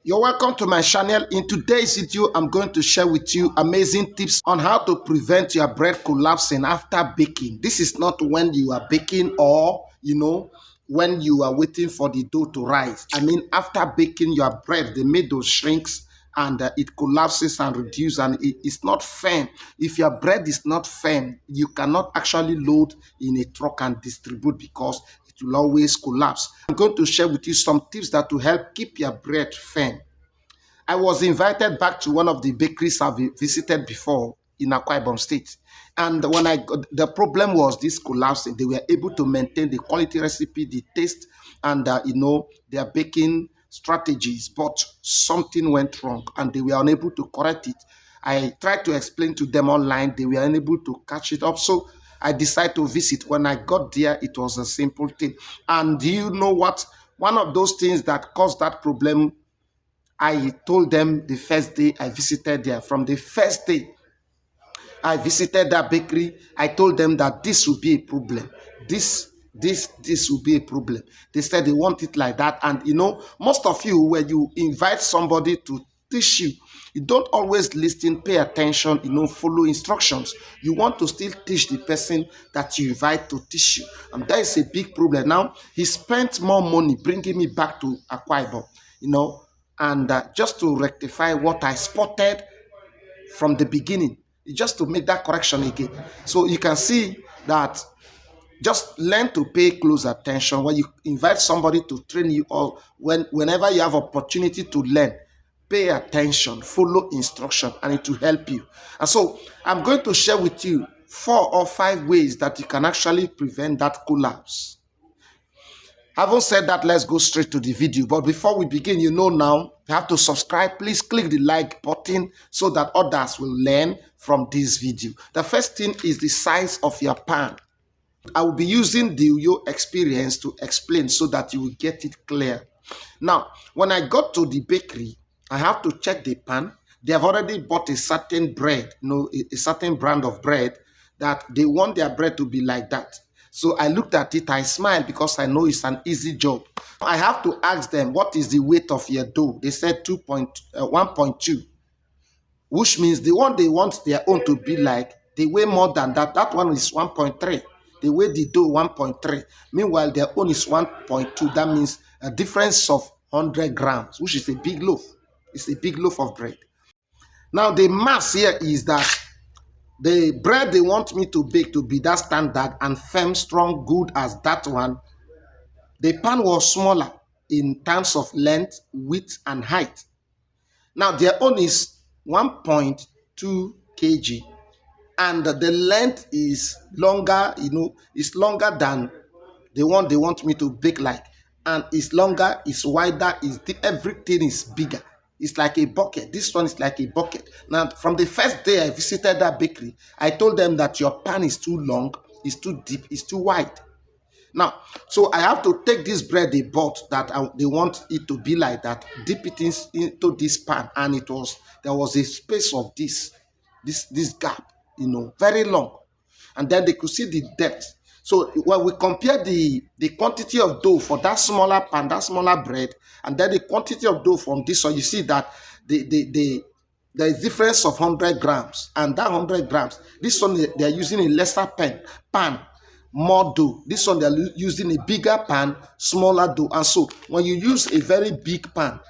You're welcome to my channel. In today's video, I'm going to share with you amazing tips on how to prevent your bread collapsing after baking. This is not when you are baking or, when you are waiting for the dough to rise. I mean, after baking your bread, the middle shrinks and it collapses and reduces and it's not firm. If your bread is not firm, you cannot actually load in a truck and distribute because it will always collapse. I'm going to share with you some tips that will help keep your bread firm. I was invited back to one of the bakeries I've visited before in Akwa Ibom State. And when I got, the problem was this collapsing. They were able to maintain the quality recipe, the taste, and their baking strategies, but something went wrong and they were unable to correct it. I tried to explain to them online. They were unable to catch it up. So I decided to visit. When I got there, it was a simple thing. And do you know what? One of those things that caused that problem, I told them the first day I visited there. From the first day I visited that bakery, I told them that this will be a problem. This will be a problem. They said they want it like that. And most of you, when you invite somebody to teach you, you don't always listen, pay attention, follow instructions. You want to still teach the person that you invite to teach you. And that is a big problem. Now, he spent more money bringing me back to Akwa Ibom, and just to rectify what I spotted from the beginning, just to make that correction again. So you can see that just learn to pay close attention when you invite somebody to train you, or whenever you have opportunity to learn, pay attention, follow instruction, and it will help you. And so I'm going to share with you 4 or 5 ways that you can actually prevent that collapse. Having said that, let's go straight to the video. But before we begin, now, you have to subscribe. Please click the like button so that others will learn from this video. The first thing is the size of your pan. I will be using the Uyo experience to explain so that you will get it clear. Now, when I got to the bakery, I have to check the pan. They have already bought a certain bread, a certain brand of bread that they want their bread to be like that. So I looked at it, I smiled because I know it's an easy job. I have to ask them, what is the weight of your dough? They said 1.2, which means the one they want their own to be like, they weigh more than that. That one is 1.3. They weigh the dough 1.3. Meanwhile, their own is 1.2. That means a difference of 100 grams, which is a big loaf. It's a big loaf of bread. Now, the mass here is that the bread they want me to bake to be that standard and firm, strong, good as that one, the pan was smaller in terms of length, width, and height. Now, their own is 1.2 kg, and the length is longer, it's longer than the one they want me to bake like, and it's longer, it's wider, everything is bigger. It's like a bucket. This one is like a bucket. Now, from the first day I visited that bakery, I told them that your pan is too long, it's too deep, it's too wide. Now, so I have to take this bread they bought that they want it to be like that, dip it into this pan, and there was a space of this gap, very long, and then they could see the depth. So when we compare the quantity of dough for that smaller pan, that smaller bread, and then the quantity of dough from this one, you see that there is difference of 100 grams. And that 100 grams, this one they are using a lesser pan, more dough. This one they are using a bigger pan, smaller dough. And so when you use a very big pan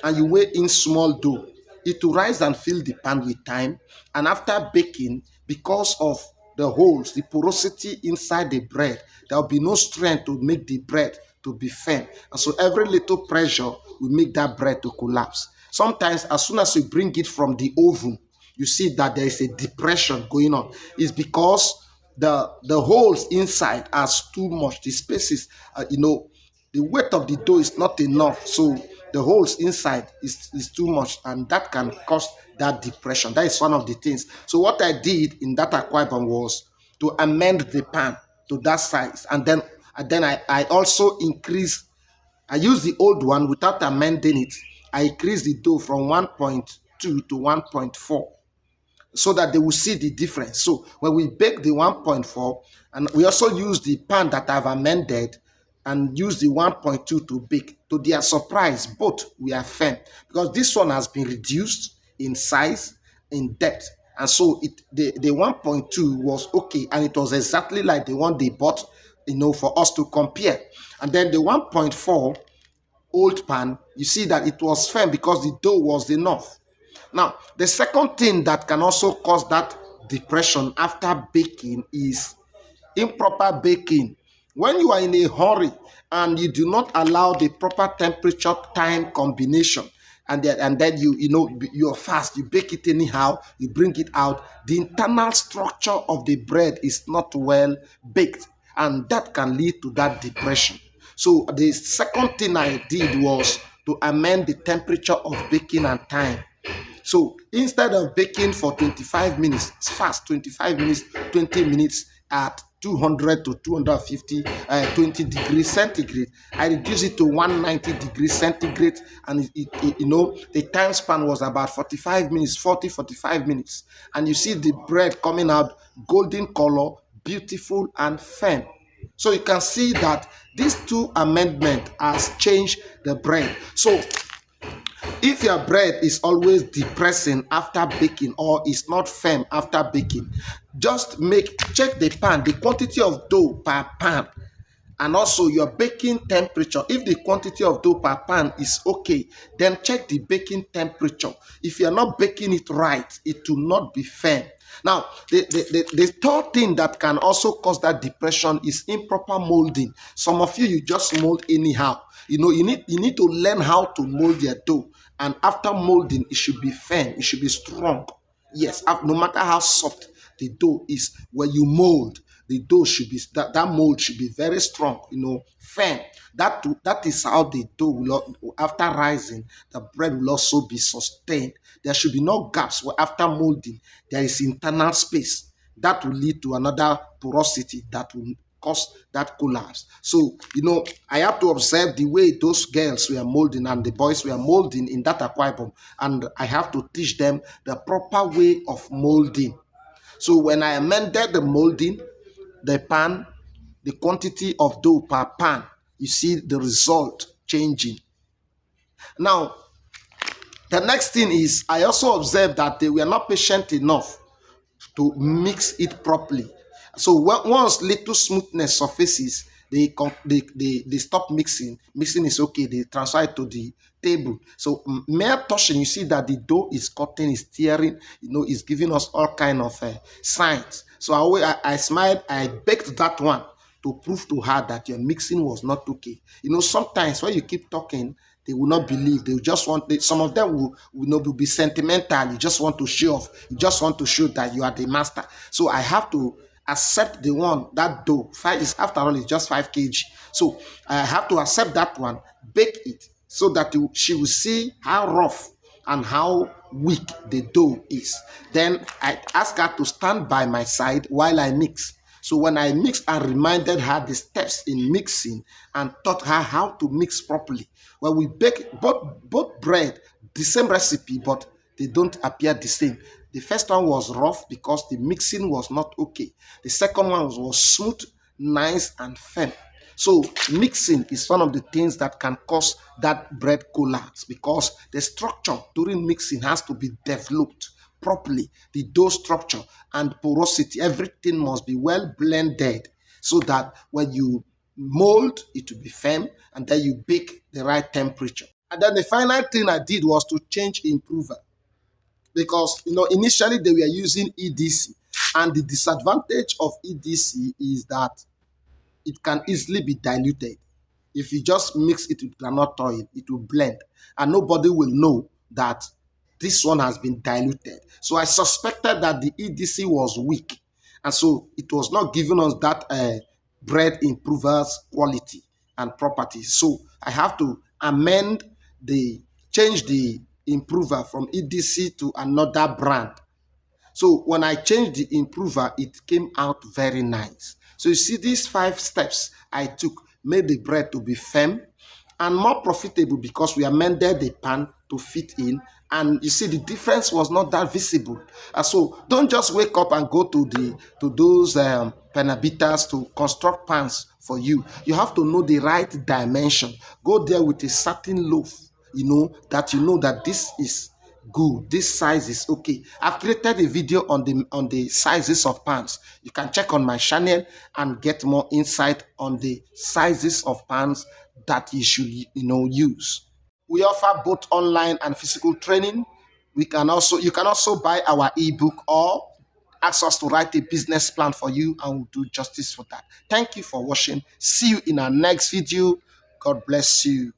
and you weigh in small dough, it will rise and fill the pan with time. And after baking, because of the holes, the porosity inside the bread, there will be no strength to make the bread to be firm. And so every little pressure will make that bread to collapse. Sometimes as soon as you bring it from the oven, you see that there is a depression going on. It's because the holes inside are too much. The spaces, the weight of the dough is not enough. So the holes inside is too much, and that can cause that depression. That is one of the things. So what I did in that Akwa Ibom was to amend the pan to that size, and then I also increased. I used the old one without amending it. I increased the dough from 1.2 to 1.4 so that they will see the difference. So when we bake the 1.4, and we also use the pan that I've amended, and use the 1.2 to bake. To their surprise, both were firm because this one has been reduced in size, in depth, and so the 1.2 was okay, and it was exactly like the one they bought, for us to compare. And then the 1.4 old pan, you see that it was firm because the dough was enough. Now, the second thing that can also cause that depression after baking is improper baking. When you are in a hurry and you do not allow the proper temperature time combination, and then you're fast, you bake it anyhow, you bring it out, the internal structure of the bread is not well baked, and that can lead to that depression. So the second thing I did was to amend the temperature of baking and time. So instead of baking for 25 minutes, it's fast, 25 minutes, 20 minutes at 200 to 250, 20 degrees centigrade, I reduced it to 190 degrees centigrade, and the time span was about 45 minutes, 45 minutes. And you see the bread coming out golden color, beautiful and firm. So you can see that these two amendments has changed the bread. So if your bread is always depressing after baking or is not firm after baking, just check the pan, the quantity of dough per pan, and also your baking temperature. If the quantity of dough per pan is okay, then check the baking temperature. If you are not baking it right, it will not be firm. Now, the third thing that can also cause that depression is improper molding. Some of you just mold anyhow. You need to learn how to mold your dough. And after molding, it should be firm. It should be strong. Yes, no matter how soft the dough is, when you mold, the dough should be that mold should be very strong, firm. That is how the dough will, after rising, the bread will also be sustained. There should be no gaps where after molding there is internal space that will lead to another porosity that will cause that collapse. So I have to observe the way those girls were molding and the boys were molding in that aquarium, and I have to teach them the proper way of molding. So when I amended the molding, the pan, the quantity of dough per pan, you see the result changing. Now, the next thing is I also observed that they were not patient enough to mix it properly. So once little smoothness surfaces, they stop mixing. Mixing is okay. They transfer it to the table. So mere touching, you see that the dough is cutting, is tearing. Is giving us all kind of signs. So I smiled. I baked that one to prove to her that your mixing was not okay. Sometimes when you keep talking, they will not believe. They will just some of them will be sentimental. You just want to show off. You just want to show that you are the master. So I have to accept the one, that dough. After all, it's just 5 kg. So I have to accept that one, bake it, so that she will see how rough and how weak the dough is. Then I ask her to stand by my side while I mix. So when I mixed, I reminded her the steps in mixing and taught her how to mix properly. When we bake both bread, the same recipe, but they don't appear the same. The first one was rough because the mixing was not okay. The second one was smooth, nice, and firm. So mixing is one of the things that can cause that bread collapse, because the structure during mixing has to be developed properly. The dough structure and porosity, everything must be well blended so that when you mold, it will be firm, and then you bake the right temperature. And then the final thing I did was to change improver, because initially they were using EDC, and the disadvantage of EDC is that it can easily be diluted. If you just mix it with groundnut oil, it will blend, and nobody will know that this one has been diluted. So I suspected that the EDC was weak, and so it was not giving us that bread improver's quality and properties. So I have to change the improver from EDC to another brand. So when I changed the improver, it came out very nice. So you see, these 5 steps I took made the bread to be firm and more profitable, because we amended the pan, to fit in, and you see the difference was not that visible. And so don't just wake up and go to those panabitas to construct pans for you. You have to know the right dimension. Go there with a certain loaf, that this is good, this size is okay. I've created a video on the sizes of pans. You can check on my channel and get more insight on the sizes of pans that you should use. We offer both online and physical training. You can also buy our ebook or ask us to write a business plan for you, and we'll do justice for that. Thank you for watching. See you in our next video. God bless you.